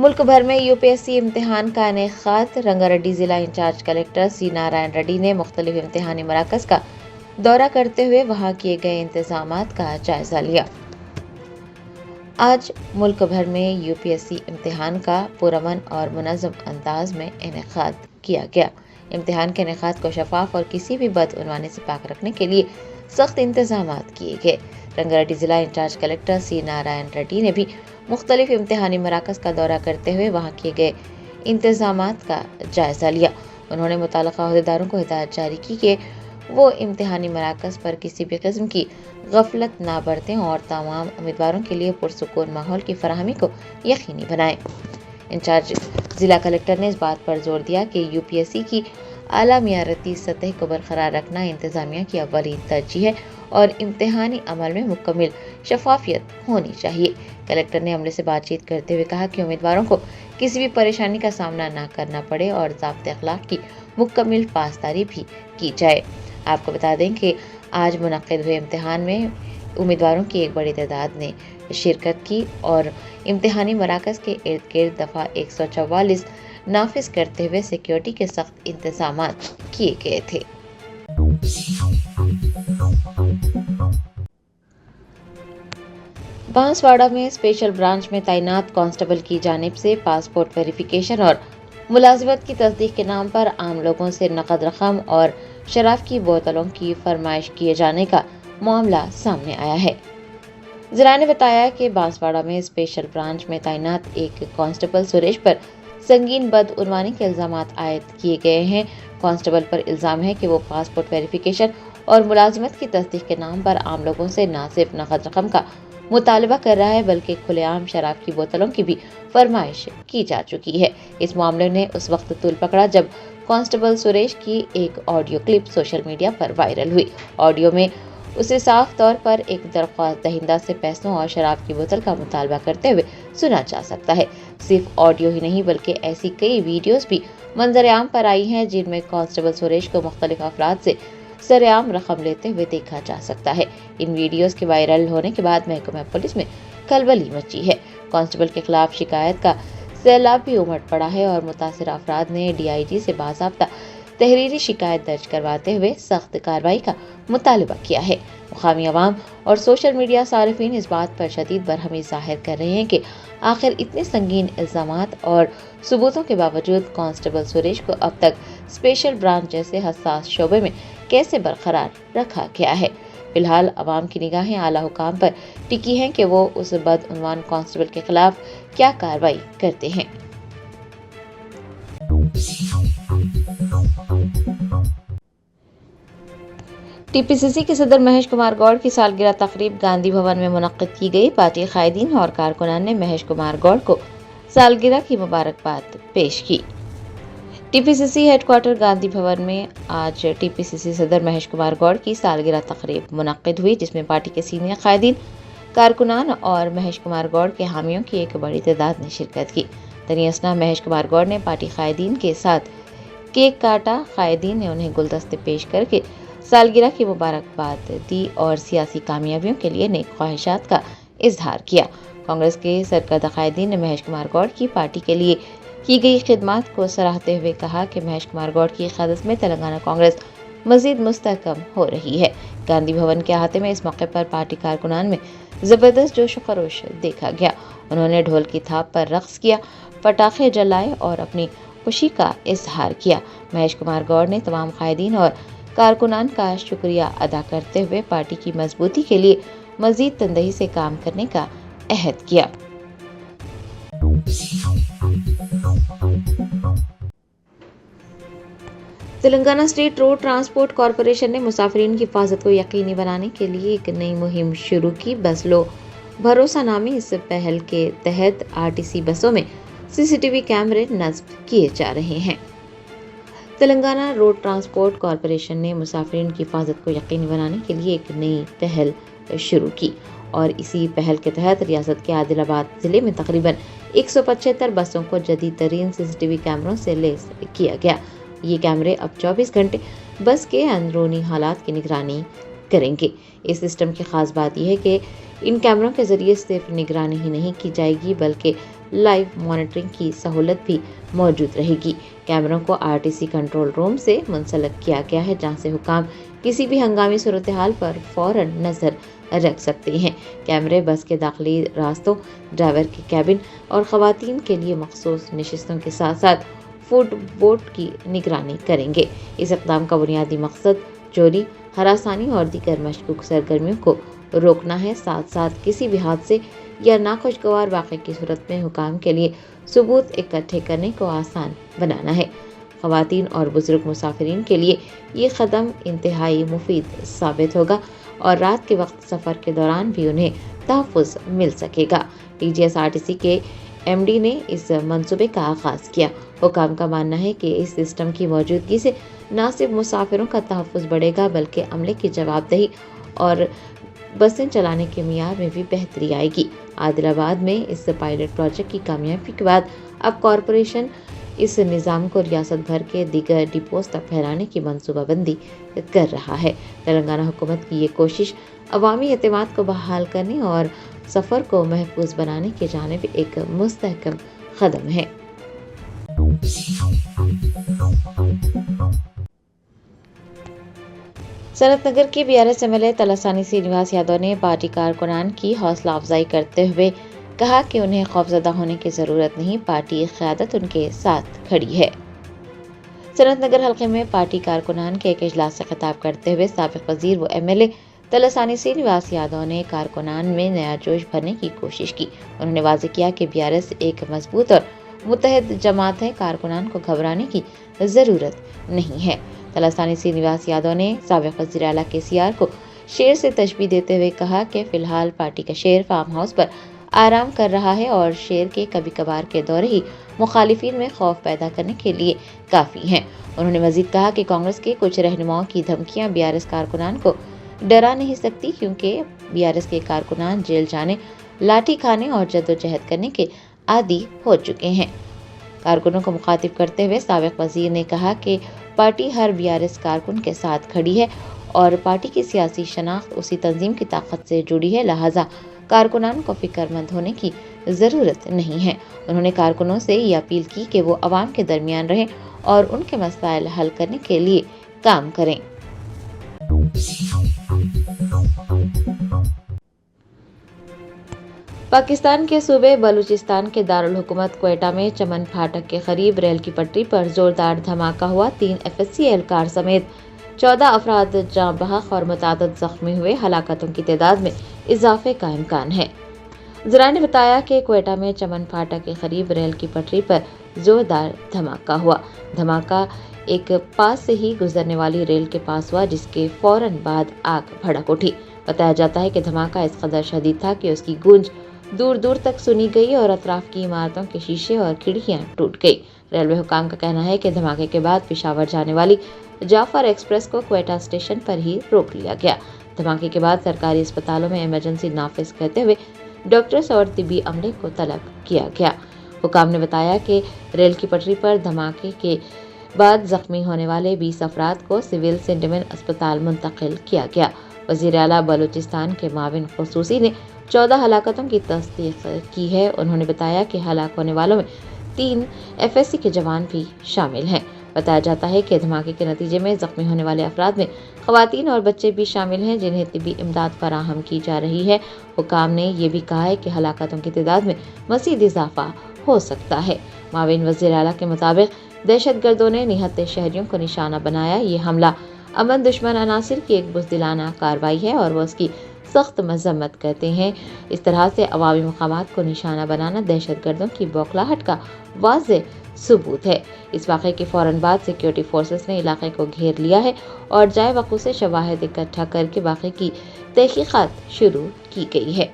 ملک بھر میں UPSC امتحان کا انعقاد۔ رنگا ریڈی ضلع انچارج کلکٹر سی نارائن ریڈی نے مختلف امتحانی مراکز کا دورہ کرتے ہوئے وہاں کیے گئے انتظامات کا جائزہ لیا۔ آج ملک بھر میں UPSC امتحان کا پرامن اور منظم انداز میں انعقاد کیا گیا۔ امتحان کے انعقاد کو شفاف اور کسی بھی بدعنوانی سے پاک رکھنے کے لیے سخت انتظامات کیے گئے۔ رنگا ریڈی ضلع انچارج کلکٹر سی نارائن ریڈی نے بھی مختلف امتحانی مراکز کا دورہ کرتے ہوئے وہاں کیے گئے انتظامات کا جائزہ لیا۔ انہوں نے متعلقہ عہدیداروں کو ہدایت جاری کی کہ وہ امتحانی مراکز پر کسی بھی قسم کی غفلت نہ برتیں اور تمام امیدواروں کے لیے پرسکون ماحول کی فراہمی کو یقینی بنائیں۔ انچارج ضلع کلکٹر نے اس بات پر زور دیا کہ UPSC کی اعلیٰ معیارتی سطح کو برقرار رکھنا انتظامیہ کی اولین ترجیح ہے اور امتحانی عمل میں مکمل شفافیت ہونی چاہیے۔ کلکٹر نے عملے سے بات چیت کرتے ہوئے کہا کہ امیدواروں کو کسی بھی پریشانی کا سامنا نہ کرنا پڑے اور ضابطۂ اخلاق کی مکمل پاسداری بھی کی جائے۔ آپ کو بتا دیں کہ آج منعقد ہوئے امتحان میں امیدواروں کی ایک بڑی تعداد نے شرکت کی اور امتحانی مراکز کے ارد گرد دفعہ 144 نافذ کرتے ہوئے سیکیورٹی کے سخت انتظامات کیے گئے تھے۔ بانسواڑہ میں اسپیشل برانچ میں تعینات کانسٹیبل کی جانب سے پاسپورٹ ویریفیکیشن اور ملازمت کی تصدیق کے نام پر عام لوگوں سے نقد رقم اور شراب کی بوتلوں کی فرمائش کیے جانے کا معاملہ سامنے آیا ہے۔ ذرائع نے بتایا کہ بانسواڑہ میں اسپیشل برانچ میں تعینات ایک کانسٹیبل سریش پر سنگین بدعنوانی کے الزامات عائد کیے گئے ہیں۔ کانسٹیبل پر الزام ہے کہ وہ پاسپورٹ ویریفیکیشن اور ملازمت کی تصدیق کے نام پر عام لوگوں سے نہ صرف نقد رقم کا مطالبہ کر رہا ہے بلکہ کھلے عام شراب کی بوتلوں کی بھی فرمائش کی جا چکی ہے۔ اس معاملے نے اس وقت طول پکڑا جب کانسٹیبل سریش کی ایک آڈیو کلپ سوشل میڈیا پر وائرل ہوئی۔ آڈیو میں اسے صاف طور پر ایک درخواست دہندہ سے پیسوں اور شراب کی بوتل کا مطالبہ کرتے ہوئے سنا جا سکتا ہے۔ صرف آڈیو ہی نہیں بلکہ ایسی کئی ویڈیوز بھی منظر عام پر آئی ہیں جن میں کانسٹیبل سریش کو مختلف افراد سے سرعام رقم لیتے ہوئے دیکھا جا سکتا ہے۔ ان ویڈیوز کے وائرل ہونے کے بعد محکمہ پولیس میں کھلبلی مچی ہے۔ کانسٹیبل کے خلاف شکایت کا سیلاب بھی امٹ پڑا ہے اور متاثرہ افراد نے DIG سے باضابطہ تحریری شکایت درج کرواتے ہوئے سخت کارروائی کا مطالبہ کیا ہے۔ مقامی عوام اور سوشل میڈیا صارفین اس بات پر شدید برہمی ظاہر کر رہے ہیں کہ آخر اتنے سنگین الزامات اور ثبوتوں کے باوجود کانسٹیبل سریش کو اب تک اسپیشل برانچ جیسے حساس شعبے میں کیسے برقرار رکھا گیا ہے۔ فی الحال عوام کی نگاہیں اعلیٰ حکام پر ٹکی ہیں کہ وہ اس بدعنوان کانسٹیبل کے خلاف کیا کارروائی کرتے ہیں۔ TPCC کے صدر مہیش کمار گوڑ کی سالگرہ تقریب گاندھی بھون میں منعقد کی گئی۔ پارٹی قائدین اور کارکنان نے مہیش کمار گوڑ کو سالگرہ کی مبارکباد پیش کی۔ TPCC ہیڈ کوارٹر گاندھی بھون میں آج TPCC صدر مہیش کمار گوڑ کی سالگرہ تقریب منعقد ہوئی جس میں پارٹی کے سینئر قائدین، کارکنان اور مہیش کمار گوڑ کے حامیوں کی ایک بڑی تعداد نے شرکت کی۔ دریں اثنا مہیش کمار گوڑ نے پارٹی قائدین کے ساتھ کیک کاٹا۔ قائدین نے انہیں گلدستے پیش کر کے سالگرہ کی مبارکباد دی اور سیاسی کامیابیوں کے لیے نیک خواہشات کا اظہار کیا۔ کانگریس کے سرکردہ قائدین نے مہیش کمار گوڑ کی پارٹی کے لیے کی گئی خدمات کو سراہتے ہوئے کہا کہ مہیش کمار گوڑ کی قیادت میں تلنگانہ کانگریس مزید مستحکم ہو رہی ہے۔ گاندھی بھون کے احاطے میں اس موقع پر پارٹی کارکنان میں زبردست جوش و خروش دیکھا گیا۔ انہوں نے ڈھول کی تھاپ پر رقص کیا، پٹاخے جلائے اور اپنی خوشی کا اظہار کیا۔ مہیش کمار گوڑ نے تمام قائدین اور کارکنان کا شکریہ ادا کرتے ہوئے پارٹی کی مضبوطی کے لیے مزید تندہی سے کام کرنے کا عہد کیا۔ Telangana state road transport corporation نے مسافرین کی حفاظت کو یقینی بنانے کے لیے ایک نئی مہم شروع کی۔ بس لو بھروسہ نامی اس پہل کے تحت RTC بسوں میں CCTV کیمرے نصب کیے جا رہے ہیں۔ تلنگانہ روڈ ٹرانسپورٹ کارپوریشن نے مسافرین کی حفاظت کو یقینی بنانے کے لیے ایک نئی پہل شروع کی اور اسی پہل کے تحت ریاست کے عادل آباد ضلع میں تقریباً 175 بسوں کو جدید ترین CCTV کیمروں سے لیس کیا گیا۔ یہ کیمرے اب 24 گھنٹے بس کے اندرونی حالات کی نگرانی کریں گے۔ اس سسٹم کی خاص بات یہ ہے کہ ان کیمروں کے ذریعے صرف نگرانی ہی نہیں کی جائے گی بلکہ लाइव मॉनिटरिंग की सहूलत भी मौजूद रहेगी। कैमरों को आरटीसी कंट्रोल रूम से मुंसलिक किया गया है, जहां से हुकाम किसी भी हंगामी सूरत हाल पर फौरन नजर रख सकते हैं। कैमरे बस के दाखिली रास्तों, ड्राइवर के कैबिन और खवातीन के लिए मखसूस नशिस्तों के साथ साथ फूड बोर्ड की निगरानी करेंगे। इस इक़दाम का बुनियादी मकसद चोरी, हरासानी और दीगर मशकूक सरगर्मियों को रोकना है। साथ साथ किसी भी हादसे या नाखुशगवार वाक़े की सूरत में हुकाम के लिए सबूत इकट्ठे करने को आसान बनाना है। ख़वातीन और बुजुर्ग मुसाफिरीन के लिए ये कदम इंतहाई मुफीद साबित होगा और रात के वक्त सफ़र के दौरान भी उन्हें तहफ़्फ़ुज़ मिल सकेगा। TGSRTC के MD ने इस मंसूबे का आगाज़ किया। हुकाम का मानना है कि इस सिस्टम की मौजूदगी से न सिर्फ मुसाफिरों का तहफ़्फ़ुज़ बढ़ेगा, बल्कि अमले की जवाबदेही और बसें चलाने के मियार में भी बेहतरी आएगी। आदिलाबाद में इस पायलट प्रोजेक्ट की कामयाबी के बाद अब कॉरपोरेशन इस निज़ाम को रियासत भर के दीगर डिपोज तक फैलाने की मंसूबाबंदी कर रहा है। तेलंगाना हुकूमत की ये कोशिश अवामी एतमाद को बहाल करने और सफ़र को महफूज बनाने की जानिब एक मुस्तहकम कदम है। सनत नगर के BRS MLA तलसानी श्रीनिवास यादव ने पार्टी कारकुनान की हौसला अफजाई करते हुए कहा कि उन्हें खौफजदा होने की ज़रूरत नहीं, पार्टी क़यादत उनके साथ खड़ी है। सनत नगर हल्के में पार्टी कारकुनान के एक इजलास से खिताब करते हुए साबिक़ वज़ीर व MLA तलसानी श्रीनिवास यादव ने कारकुनान में नया जोश भरने की कोशिश की। उन्होंने वाज़ेह किया कि BRS एक मजबूत और मुत्तहद जमात है, कारकुनान को घबराने की ज़रूरत नहीं है। तलसानी श्रीनिवास यादव ने साबिक़ वज़ीर आला KCR को शेर से तशबीह देते हुए कहा कि फ़िलहाल पार्टी का शेर फार्म हाउस पर आराम कर रहा है और शेर के कभी कभार के दौरे ही मुखालिफिन में खौफ पैदा करने के लिए काफ़ी हैं। उन्होंने मज़ीद कहा कि कांग्रेस के कुछ रहनुमाओं की धमकियां BRS कारकुनान को डरा नहीं सकती, क्योंकि BRS के कारकुनान जेल जाने, लाठी खाने और जद्दोजहद करने के आदी हो चुके हैं। कारकुनों को मुखातिब करते हुए साबिक़ वज़ीर ने कहा कि पार्टी हर BRS कारकुन के साथ खड़ी है और पार्टी की सियासी शनाख्त उसी तंजीम की ताकत से जुड़ी है, लिहाजा कारकुनान को फिक्रमंद होने की ज़रूरत नहीं है। उन्होंने कारकुनों से ये अपील की कि वो अवाम के दरमियान रहें और उनके मसाइल हल करने के लिए काम करें। पाकिस्तान के सूबे बलूचिस्तान के दारुल हुकूमत क्वेटा में चमन फाटक के करीब रेल की पटरी पर जोरदार धमाका हुआ। 3 FSC एहलकार समेत 14 अफराद जाँ बहक और मुतादिद जख्मी हुए। हलाकतों की तादाद में इजाफे का इम्कान है। ज़राए ने बताया कि क्वेटा में चमन फाटक के करीब रेल की पटरी पर जोरदार धमाका हुआ। धमाका एक पास से ही गुजरने वाली रेल के पास हुआ, जिसके फौरन बाद आग भड़क उठी। बताया जाता है कि धमाका इस कदर शदीद था कि उसकी गूंज दूर दूर तक सुनी गई और अतराफ की इमारतों के शीशे और खिड़कियां टूट गई। रेलवे हुकाम का कहना है कि धमाके के बाद पेशावर जाने वाली जाफर एक्सप्रेस को क्वेटा स्टेशन पर ही रोक लिया गया। धमाके के बाद सरकारी अस्पतालों में इमरजेंसी नाफिज करते हुए डॉक्टर्स और तिबी अमले को तलब किया गया। हुकाम ने बताया कि रेल की पटरी पर धमाके के बाद जख्मी होने वाले 20 अफराद को सिविल सेंटिमेंट अस्पताल मुंतकिल किया गया। वज़ीर आला बलूचिस्तान के माविन ख़ुसूसी ने 14 हलाकतों की तस्दीक की है। उन्होंने बताया कि हलाक होने वालों में 3 FSC के जवान भी शामिल हैं। बताया जाता है कि धमाके के नतीजे में जख्मी होने वाले अफराद में ख़वातीन और बच्चे भी शामिल हैं, जिन्हें तिबी इमदाद फराहम की जा रही है। हुकाम ने यह भी कहा है कि हलाकतों की तादाद में मज़ीद इजाफा हो सकता है। माविन वज़ीर आला के मुताबिक दहशतगर्दों ने निहत्ते शहरियों को निशाना बनाया। ये हमला अमन दुश्मन अनासिर की एक बुज़दिलाना कार्रवाई है और वो उसकी सख्त मजम्मत करते हैं। इस तरह से अवामी मकामात को निशाना बनाना दहशतगर्दों की बौखलाहट का वाज़ेह सबूत है। इस वाक़े के फ़ौरन बाद सिक्योरिटी फोर्सेस ने इलाके को घेर लिया है और जाए वक़्त से शवाहिद इकट्ठा करके वाक़े की तहक़ीक़ात शुरू की गई है।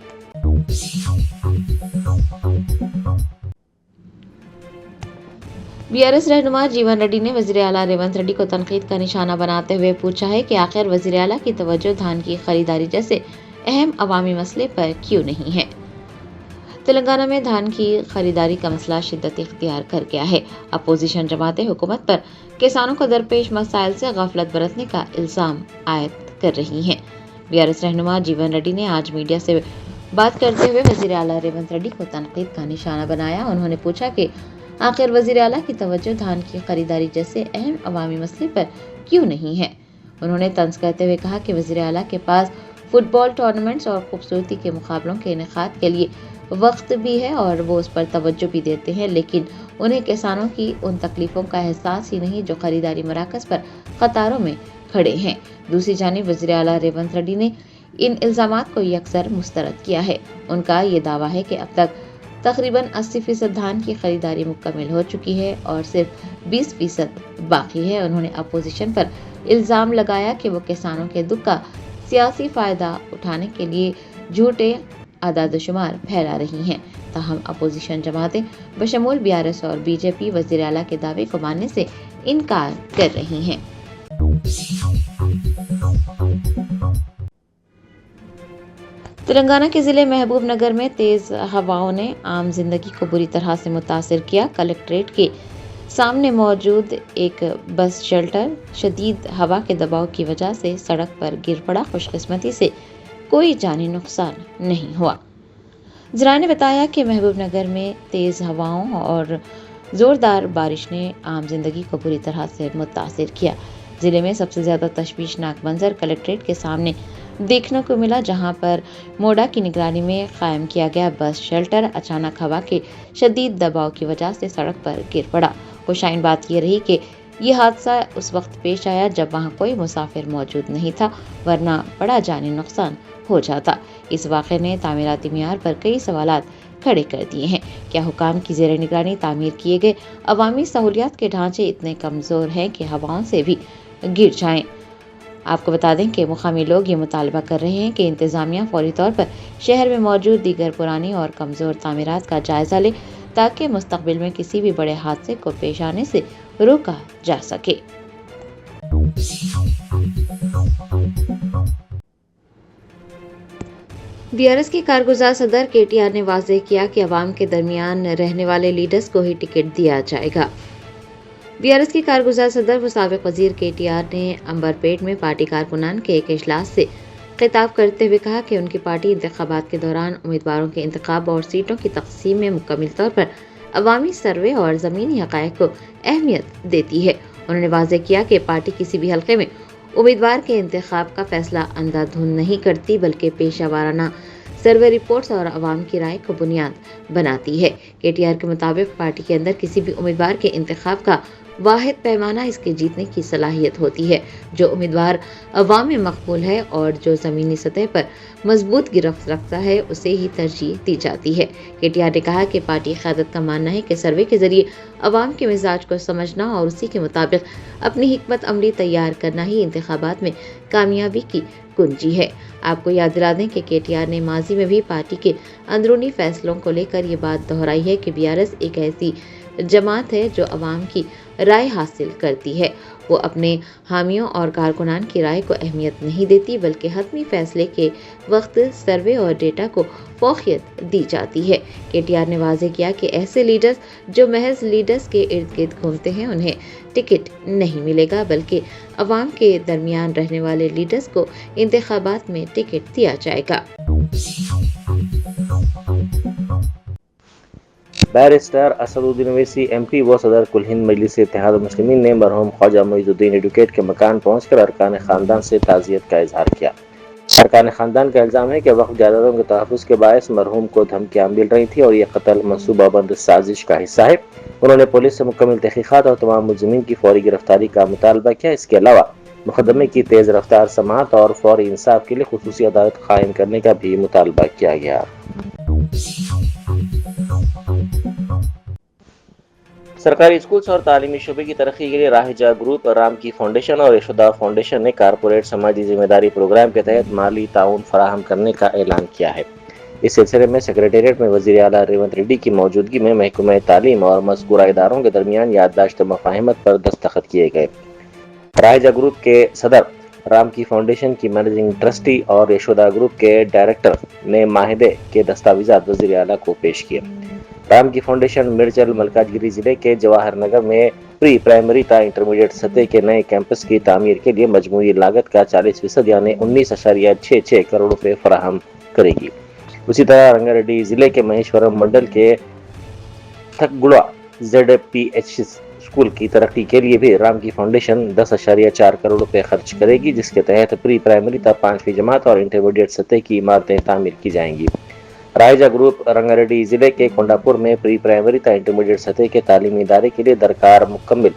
BRS रहनुमा जीवन रेड्डी ने वज़ीर आला रेवंत रेड्डी को तनकीद का निशाना बनाते हुए पूछा है कि आखिर वज़ीर आला की तवज्जो धान की खरीदारी जैसे अहम अवामी मसले पर क्यों नहीं है। तेलंगाना में धान की खरीदारी का मसला शिद्दत इख्तियार कर गया है। अपोजिशन जमातें हुकूमत पर किसानों को दरपेश मसाइल से गफलत बरतने का इल्ज़ाम आयद कर रही हैं। BRS रहनुमा जीवन रेड्डी ने आज मीडिया से बात करते हुए वज़ीर आला रेवंत रेड्डी को तनकीद का निशाना बनाया। उन्होंने पूछा कि आखिर वज़ीर आला की तवज्जो धान की खरीदारी जैसे अहम अवामी मसले पर क्यों नहीं है। उन्होंने तंज करते हुए कहा कि वज़ीर आला के पास फुटबॉल टूर्नामेंट्स और खूबसूरती के मुकाबलों के इनेकाद के लिए वक्त भी है और वो उस पर तवज्जो भी देते हैं, लेकिन उन्हें किसानों की उन तकलीफों का एहसास ही नहीं जो खरीदारी मराकज़ पर कतारों में खड़े हैं। दूसरी जानिब वज़ीर आला रेवंत रेड्डी ने इन इल्ज़ामात को यकसर मुस्तरद किया है। उनका ये दावा है कि अब तक तकरीबन 80% धान की खरीदारी मुकम्मल हो चुकी है और सिर्फ 20% बाकी है। उन्होंने अपोजिशन पर इल्ज़ाम लगाया कि वो किसानों के दुख का सियासी फ़ायदा उठाने के लिए झूठे आदाद-ओ-शुमार फैला रही हैं। ताहम अपोजिशन जमातें बशमूल BRS और BJP वज़ीर आला के दावे को मानने से इनकार कर रही हैं। तेलंगाना के ज़िले महबूब नगर में तेज़ हवाओं ने आम जिंदगी को बुरी तरह से मुतासिर किया। कलेक्ट्रेट के सामने मौजूद एक बस शेल्टर शदीद हवा के दबाव की वजह से सड़क पर गिर पड़ा। खुशकिस्मती से कोई जानी नुकसान नहीं हुआ। ज़राए ने बताया कि महबूब नगर में तेज़ हवाओं और ज़ोरदार बारिश ने आम जिंदगी को बुरी तरह से मुतासिर किया। ज़िले में सबसे ज़्यादा तशवीशनाक मंजर कलेक्ट्रेट के सामने देखने को मिला, जहां पर मोडा की निगरानी में कायम किया गया बस शेल्टर अचानक हवा के शदीद दबाव की वजह से सड़क पर गिर पड़ा। खुशाइन बात यह रही कि यह हादसा उस वक्त पेश आया जब वहां कोई मुसाफिर मौजूद नहीं था, वरना बड़ा जानी नुकसान हो जाता। इस वाक़े ने तामीराती मियार पर कई सवालात खड़े कर दिए हैं। क्या हुकाम की ज़ेर निगरानी तामीर किए गए अवामी सहूलियात के ढांचे इतने कमज़ोर हैं कि हवाओं से भी गिर जाएं? आपको बता दें कि मुकामी लोग ये मुतालबा कर रहे हैं कि इंतज़ामिया फौरी तौर पर शहर में मौजूद दीगर पुरानी और कमज़ोर तामीरात का जायज़ा ले, ताकि मुस्तक़बिल में किसी भी बड़े हादसे को पेश आने से रोका जा सके। BRS के कारगुजार सदर KTR ने वाज़ेह किया कि अवाम के दरमियान रहने वाले लीडर्स को ही टिकट दिया जाएगा। BRS के कारगुजार सदर व साबिक़ वज़ीर KTR ने अंबरपेट में पार्टी कारकुनान के एक इजलास से खिताब करते हुए कहा कि उनकी पार्टी इंतखाबात के दौरान उम्मीदवारों के इंतखाब और सीटों की तक़सीम में मुकम्मल तौर पर अवामी सर्वे और ज़मीनी हक़ाइक़ को अहमियत देती है। उन्होंने वाज़ेह किया कि पार्टी किसी भी हल्के में उम्मीदवार के इंतखाब का फैसला अंधाधुंध नहीं करती, बल्कि पेशा वाराना सर्वे रिपोर्ट्स और अवाम की राय को बुनियाद बनाती है। KTR के मुताबिक पार्टी के अंदर किसी भी उम्मीदवार के इंतखाब का वाहिद पैमाना इसके जीतने की सलाहियत होती है। जो उम्मीदवार अवाम में मकबूल है और जो ज़मीनी सतह पर मजबूत गिरफ्त रखता है, उसे ही तरजीह दी जाती है। KTR ने कहा कि पार्टी क़यादत का मानना है कि सर्वे के ज़रिए अवाम के मिजाज को समझना और उसी के मुताबिक अपनी हिकमत अमली तैयार करना ही इंतखाबात में कामयाबी की कुंजी है। आपको याद दिला दें कि KTR ने माजी में भी पार्टी के अंदरूनी फैसलों को लेकर ये बात दोहराई है कि BRS एक ऐसी जमात है जो अवाम की राय हासिल करती है। वो अपने हामियों और कारकुनान की राय को अहमियत नहीं देती, बल्कि हतमी फैसले के वक्त सर्वे और डेटा को फौकियत दी जाती है। KTR ने वाज़ेह किया कि ऐसे लीडर्स जो महज लीडर्स के इर्द गिर्द घूमते हैं, उन्हें टिकट नहीं मिलेगा, बल्कि अवाम के दरमियान रहने वाले लीडर्स को इंतखाबात में टिकट दिया जाएगा। बैरिस्टर असदुद्दीन ओवैसी MP व सदर कुल हिंद मजलिस इत्तेहाद मुस्लिमीन ने मरहूम ख्वाजा मोइनुद्दीन एडवोकेट के मकान पहुंचकर अरकान खानदान से ताज़ियत का इजहार किया। अरकान खानदान का इल्ज़ाम है कि वक्फ जायदादों के तहफ़्फ़ुज़ के बायस मरहूम को धमकियाँ मिल रही थी और यह कत्ल मनसूबाबंद साजिश का हिस्सा है। उन्होंने पुलिस से मुकम्मल तहक़ीक़ात और तमाम मुलज़िमीन की फौरी गिरफ्तारी का मुतालबा किया। इसके अलावा मुक़दमे की तेज़ रफ्तार समाअत और फौरी इंसाफ के लिए खुसूसी अदालत कायम करने का भी मुतालबा किया गया। सरकारी स्कूल्स और तालीमी शोबे की तरक्की के लिए राहिजा ग्रुप, राम की फाउंडेशन और यशोदा फाउंडेशन ने कारपोरेट समाजी जिम्मेदारी प्रोग्राम के तहत माली ताउन फराहम करने का ऐलान किया है। इस सिलसिले में सेक्रेटेरिएट में वज़ीर आला रेवंत रेड्डी की मौजूदगी में महकमा तालीम और मज़कूरा इदारों के दरमियान याददाश्त मफ़ाहिमत पर दस्तखत किए गए। राहिजा ग्रुप के सदर, राम की फाउंडेशन की मैनेजिंग ट्रस्टी और यशोदा ग्रुप के डायरेक्टर ने माहिदे के दस्तावेज़ात वज़ीर आला को पेश किए। राम की फाउंडेशन मिर्जल मलकाजगिरी जिले के जवाहर नगर में प्री प्राइमरी ता इंटरमीडिएट सतह के नए कैंपस की तामीर के लिए मजमूई लागत का 40% यानी 19.66 करोड़ रुपए फराहम करेगी। اسی طرح رنگا ریڈی ضلع کے مہیشورم منڈل کے تھکگڑا ZPH اسکول کی ترقی کے لیے بھی رام کی فاؤنڈیشن 10.4 کروڑ روپے خرچ کرے گی، جس کے تحت پری پرائمری تا 5ویں جماعت اور انٹرمیڈیٹ سطح کی عمارتیں تعمیر کی جائیں گی۔ رائجہ گروپ رنگا ریڈی ضلع کے کونڈاپور میں پری پرائمری تا انٹرمیڈیٹ سطح کے تعلیمی ادارے کے لیے درکار مکمل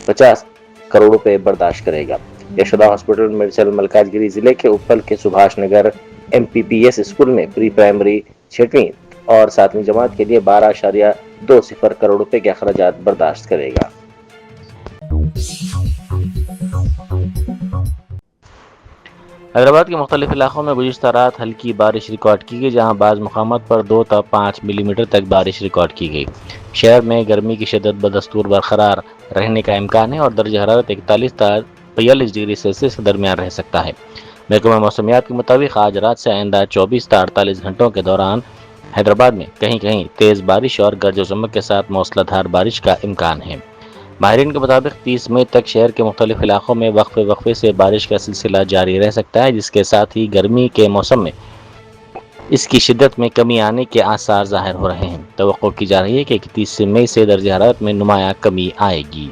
50 کروڑ روپے برداشت کرے گا۔ یشودا ہاسپٹل میڈیسل ملکاج گیری ضلع کے اپل کے سبھاش نگر MPPS اسکول میں پری پرائمری 6ویں اور 7ویں جماعت کے لیے 12.20 کروڑ روپے کے اخراجات برداشت کرے گا۔ حیدرآباد کے مختلف علاقوں میں گزشتہ رات ہلکی بارش ریکارڈ کی گئی، جہاں بعض مقامات پر 2 تا 5 ملی میٹر تک بارش ریکارڈ کی گئی۔ شہر میں گرمی کی شدت بدستور برقرار رہنے کا امکان ہے اور درجہ حرارت 41 تا 42 ڈگری سیلسیس کے درمیان رہ سکتا ہے۔ محکمہ موسمیات کے مطابق آج رات سے آئندہ 24 تا 48 گھنٹوں کے دوران حیدرآباد میں کہیں کہیں تیز بارش اور گرج و چمک کے ساتھ موسلا دھار بارش کا امکان ہے۔ ماہرین کے مطابق 30 مئی تک شہر کے مختلف علاقوں میں وقفے سے بارش کا سلسلہ جاری رہ سکتا ہے، جس کے ساتھ ہی گرمی کے موسم میں اس کی شدت میں کمی آنے کے آثار ظاہر ہو رہے ہیں۔ توقع کی جا رہی ہے کہ 31 مئی سے درجہ حرارت میں نمایاں کمی آئے گی۔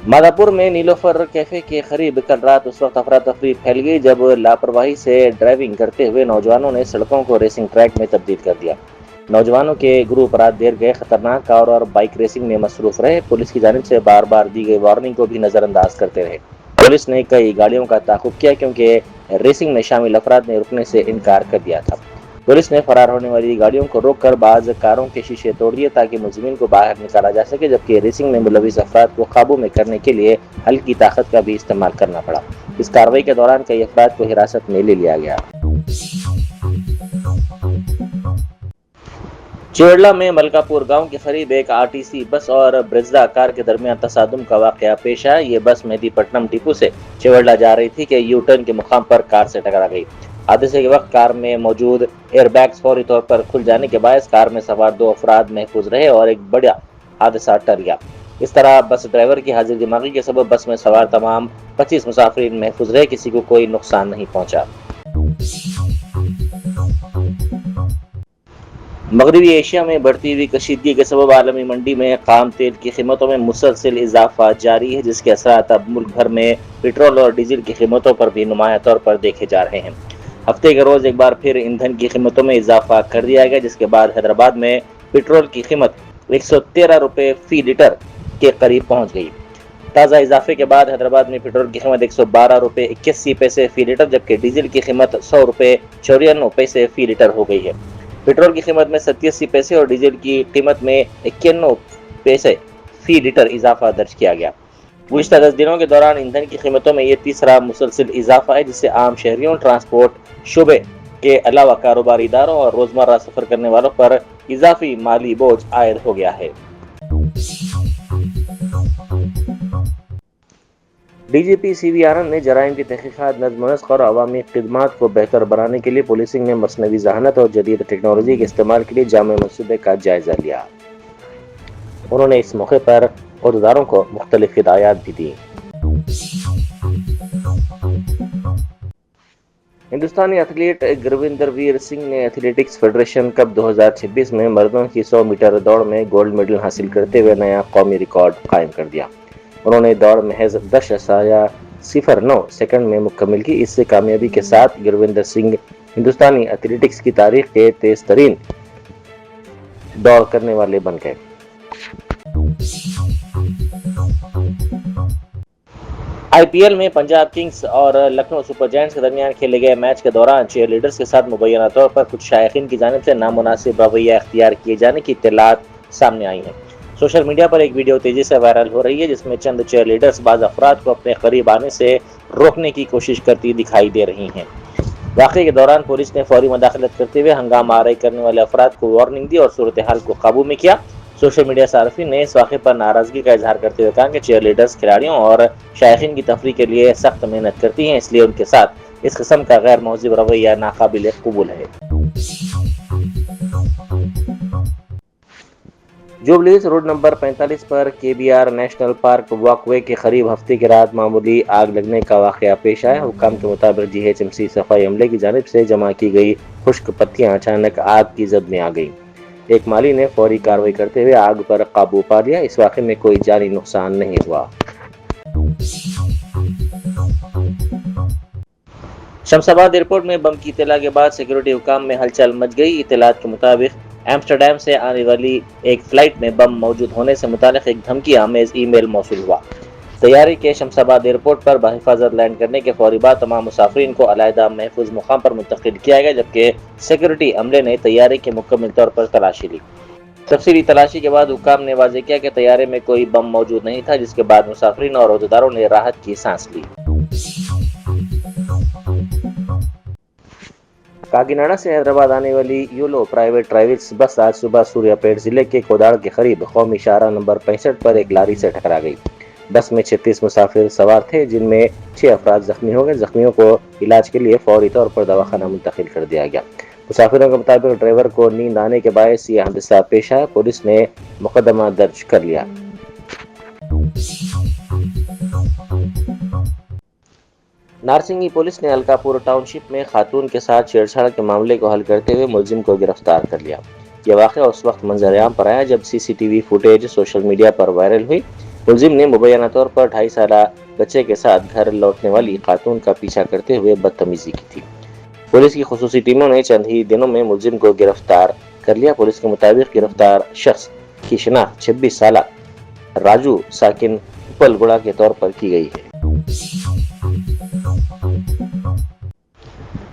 مادھاپور میں نیلوفر کیفے کے قریب کل رات اس وقت افراتفری پھیل گئی جب لاپرواہی سے ڈرائیونگ کرتے ہوئے نوجوانوں نے سڑکوں کو ریسنگ ٹریک میں تبدیل کر دیا۔ نوجوانوں کے گروپ رات دیر گئے خطرناک کار اور بائک ریسنگ میں مصروف رہے۔ پولیس کی جانب سے بار بار دی گئی وارننگ کو بھی نظر انداز کرتے رہے۔ پولیس نے کئی گاڑیوں کا تعاقب کیا کیونکہ ریسنگ میں شامل افراد نے رکنے سے انکار کر دیا تھا۔ پولیس نے فرار ہونے والی گاڑیوں کو روک کر بعض کاروں کے شیشے توڑ دیے تاکہ ملزمین کو باہر نکالا جا سکے، جبکہ ریسنگ میں ملوث افراد کو قابو میں کرنے کے لیے ہلکی طاقت کا بھی استعمال کرنا پڑا۔ اس کارروائی کے دوران کئی افراد کو حراست میں لے لیا گیا۔ چیوڑلہ میں ملکا پور گاؤں کے قریب ایک RTC بس اور بریزا کار کے درمیان تصادم کا واقعہ پیش آیا۔ یہ بس مہدی پٹنم ڈپو سے چیوڑلہ جا رہی تھی کہ یو ٹرن کے مقام پر کار سے ٹکرا گئی۔ حادثے کے وقت کار میں موجود ایئر بیگز فوری طور پر کھل جانے کے باعث کار میں سوار 2 افراد محفوظ رہے اور ایک بڑا حادثہ ٹل گیا۔ اس طرح بس ڈرائیور کی حاضر دماغی کے سبب بس میں سوار تمام 25 مسافرین محفوظ رہے، کسی کو کوئی نقصان نہیں پہنچا۔ مغربی ایشیا میں بڑھتی ہوئی کشیدگی کے سبب عالمی منڈی میں خام تیل کی قیمتوں میں مسلسل اضافہ جاری ہے، جس کے اثرات اب ملک بھر میں پٹرول اور ڈیزل کی قیمتوں پر بھی نمایاں طور پر دیکھے جا رہے ہیں۔ ہفتے کے روز ایک بار پھر ایندھن کی قیمتوں میں اضافہ کر دیا گیا، جس کے بعد حیدرآباد میں پٹرول کی قیمت 113 روپے فی لیٹر کے قریب پہنچ گئی۔ تازہ اضافے کے بعد حیدرآباد میں پٹرول کی قیمت 112 روپے 81 پیسے فی لیٹر، جبکہ ڈیزل کی قیمت 100 روپے 94 پیسے فی لیٹر ہو گئی ہے۔ پٹرول کی قیمت میں 87 پیسے اور ڈیزل کی قیمت میں 91 پیسے فی لیٹر اضافہ درج کیا گیا۔ گزشتہ 10 دنوں کے دوران ایندھن کی قیمتوں میں یہ تیسرا مسلسل اضافہ ہے، جس سے عام شہریوں، ٹرانسپورٹ شعبے کے علاوہ کاروباری اداروں اور روزمرہ سفر کرنے والوں پر اضافی مالی بوجھ عائد ہو گیا ہے۔ DGP CV آنند نے جرائم کی تحقیقات، نظم و نسق اور عوامی خدمات کو بہتر بنانے کے لیے پولیسنگ میں مصنوعی ذہانت اور جدید ٹیکنالوجی کے استعمال کے لیے جامع منصوبے کا جائزہ لیا۔ انہوں نے اس موقع پر عہدیداروں کو مختلف ہدایات بھی دیں۔ ہندوستانی ایتھلیٹ گرویندر ویر سنگھ نے ایتھلیٹکس فیڈریشن کپ 2026 میں مردوں کی 100 میٹر دوڑ میں گولڈ میڈل حاصل کرتے ہوئے نیا قومی ریکارڈ قائم کر دیا۔ انہوں نے دوڑ محض 10.09 سیکنڈ میں مکمل کی۔ اس سے کامیابی کے ساتھ گرویندر سنگھ ہندوستانی ایتھلیٹکس کی تاریخ کے تیز ترین دوڑ کرنے والے بن گئے۔ IPL میں پنجاب کنگز اور لکھنؤ سپر جائنٹس کے درمیان کھیلے گئے میچ کے دوران چیئر لیڈرز کے ساتھ مبینہ طور پر کچھ شائقین کی جانب سے نامناسب رویہ اختیار کیے جانے کی اطلاعات سامنے آئی ہیں۔ سوشل میڈیا پر ایک ویڈیو تیزی سے وائرل ہو رہی ہے، جس میں چند چیئر لیڈرز بعض افراد کو اپنے قریب آنے سے روکنے کی کوشش کرتی دکھائی دے رہی ہیں۔ واقعے کے دوران پولیس نے فوری مداخلت کرتے ہوئے ہنگامہ آرائی کرنے والے افراد کو وارننگ دی اور صورتحال کو قابو میں کیا۔ سوشل میڈیا صارفین نے اس واقعے پر ناراضگی کا اظہار کرتے ہوئے کہا کہ چیئر لیڈرز کھلاڑیوں اور شائقین کی تفریح کے لیے سخت محنت کرتی ہیں، اس لیے ان کے ساتھ اس قسم کا غیر مہذب رویہ ناقابل قبول ہے۔ जुबलीज रोड नंबर 45 पर KBR नेशनल पार्क वॉकवे के करीब हफ्ते की रात मामूली आग लगने का वाकया पेश आया। हुक्काम के मुताबिक GHMC सफाई अमले की जानिब से जमा की गई खुश्क पत्तियां अचानक आग की जद में आ गई। एक माली ने फौरी कार्रवाई करते हुए आग पर काबू पा लिया। इस वाक़े में कोई जानी नुकसान नहीं हुआ। शमशाबाद एयरपोर्ट में बम की इत्तला के बाद सिक्योरिटी हुकाम में हलचल मच गई। इत्तलात के मुताबिक एम्स्टरडैम से आने वाली एक फ्लाइट में बम मौजूद होने से मुतालिक एक धमकी आमेज ईमेल मौसूल हुआ। तैयारी के शमशाबाद एयरपोर्ट पर बहिफाजत लैंड करने के फौरी बाद तमाम मुसाफरीन को अलहदा महफूज मुकाम पर मुंतकिल किया गया, जबकि सिक्योरिटी अमले ने तैयारी के मुकम्मल तौर पर तलाशी ली। तफसीली तलाशी के बाद हुकाम ने वाज़ेह किया कि तैयारे में कोई बम मौजूद नहीं था, जिसके बाद मुसाफरीन और अहदेदारों ने राहत की सांस ली। काकीनाडा से हैदराबाद आने वाली यूलो प्राइवेट ट्रैवल्स बस आज सुबह सूर्यापेट जिले के कोदाड़ के करीब कौमी शाहरा नंबर 65 पर एक लारी से टकरा गई। बस में 36 मुसाफिर सवार थे, जिनमें 6 अफराद जख्मी हो गए। जख्मियों को इलाज के लिए फौरी तौर पर दवाखाना मुंतकिल कर दिया गया। मुसाफिरों के मुताबिक ड्राइवर को नींद आने के बायस यह हादसा पेश आया। पुलिस ने मुकदमा दर्ज कर लिया। नारसिंगी पुलिस ने अलकापुर टाउनशिप में खातून के साथ छेड़छाड़ के मामले को हल करते हुए मुलजिम को गिरफ्तार कर लिया। यह वाक़या उस वक्त मंजर-ए-आम पर आया जब CCTV फुटेज सोशल मीडिया पर वायरल हुई। मुलजिम ने मुबैना तौर पर 2.5 साला बच्चे के साथ घर लौटने वाली खातून का पीछा करते हुए बदतमीजी की थी। पुलिस की खुसूसी टीमों ने चंद ही दिनों में मुलजिम को गिरफ्तार कर लिया। पुलिस के मुताबिक गिरफ्तार शख्स की शिनाख्त 26 साला राजू साकिन उपलगुड़ा के तौर पर की गई है।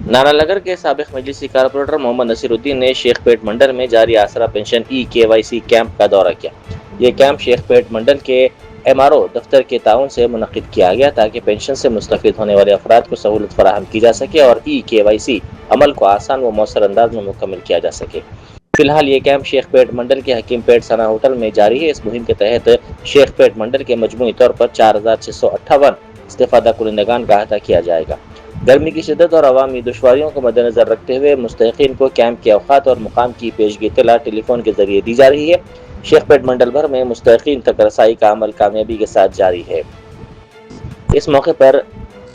नारानगर के साबिक मजलिसी कारपोरेटर मोहम्मद नसीरुद्दीन ने शेखपेट मंडल में जारी आसरा पेंशन KYC कैंप का दौरा किया। ये कैंप शेखपेट मंडल के MRO दफ्तर के ताउन से मुनक्किद किया गया ताकि पेंशन से मुस्तफिद होने वाले अफराद को सहूलत फराहम की जा सके और KYC अमल को आसान व मौसर अंदाज में मुकम्मल किया जा सके। फिलहाल ये कैंप शेखपेट मंडल के हकीमपेट सना होटल में जारी है। इस मुहिम के तहत शेखपेट मंडल के मजमूई तौर पर 4658 इस्तेफादा कुरिंदगान का अहाता किया जाएगा। गर्मी की शिद्दत और अवामी दुश्वारियों को मद्देनजर रखते हुए मुस्तहिकीन को कैंप के औकात और मुकाम की पेशगी इत्तला टेलीफोन के जरिए दी जा रही है। शेखपेट मंडल भर में मुस्तहिकीन तक रसाई का अमल कामयाबी के साथ जारी है। इस मौके पर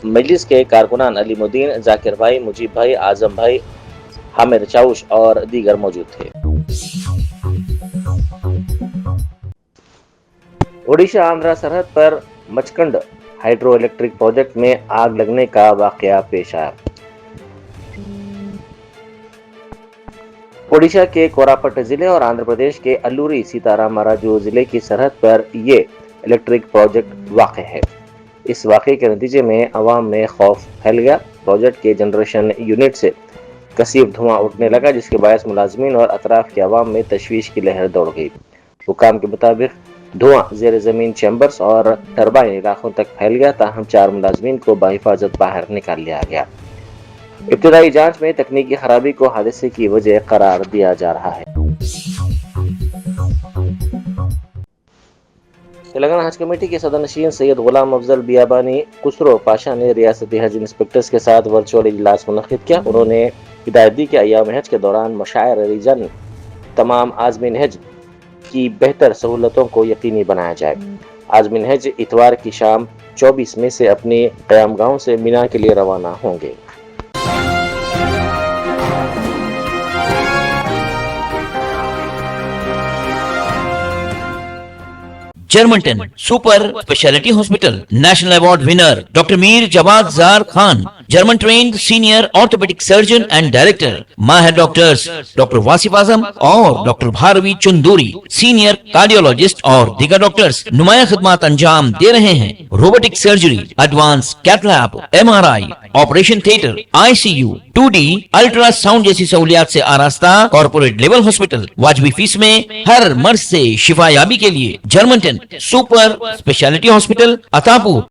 मजलिस के कारकुनान अलीमुद्दीन, जाकिर भाई, मुजीब भाई, आजम भाई, हामिर चाउश और दीगर मौजूद थे। ओडिशा आंध्रा सरहद पर मचकंड हाइड्रो इलेक्ट्रिक प्रोजेक्ट में आग लगने का वाकया पेश आया। ओडिशा के कोरापट जिले और आंध्र प्रदेश के अल्लूरी सीतारामराजू जिले की सरहद पर ये इलेक्ट्रिक प्रोजेक्ट वाक़ है। इस वाक़े के नतीजे में अवाम में खौफ फैल गया। प्रोजेक्ट के जनरेशन यूनिट से कसीब धुआं उठने लगा, जिसके बायस मुलाजमीन और अतराफ के अवाम में तशवीश की लहर दौड़ गई। हुकाम के मुताबिक धुआं ज़ेर ज़मीन चैम्बर्स और टरबाइन इलाकों तक फैल गया, ताहम 4 मुलाजमीन को बाहिफाजत बाहर निकाल लिया गया। इब्तिदाई जांच में तकनीकी खराबी को हादसे की वजह करार दिया जा रहा है। तेलंगाना हज कमेटी के सदरनशीन सैयद गुलाम अफजल बियाबानी कुसरो पाशा ने रियासती हज इंस्पेक्टर्स के साथ वर्चुअल इजलास मुनक्किद किया। उन्होंने हिदायत दी कि अय्याम हज के दौरान मशायर रीजन तमाम आज़मीन हज की बेहतर सहूलतों को यकीनी बनाया जाए। आज़मीन हज इतवार की शाम 24 मई से अपने क़यामगाहों से मिना के लिए रवाना होंगे। Germanton super speciality hospital national award winner doctor Mir Jawad Zar Khan, German trained senior orthopaedic surgeon and director, माहिर डॉक्टर्स डॉक्टर वासिफ आजम और doctor Bharavi Chanduri, senior cardiologist और दीगर डॉक्टर्स नुमाया खिदमत अंजाम दे रहे हैं। Robotic surgery, advance cath lab, MRI, operation theatre, ICU, 2D ultrasound जैसी सहूलियात से आरास्ता कॉर्पोरेट लेवल हॉस्पिटल वाजबी फीस में हर मर्ज से शिफायाबी के लिए Germanton super speciality hospital Attapur.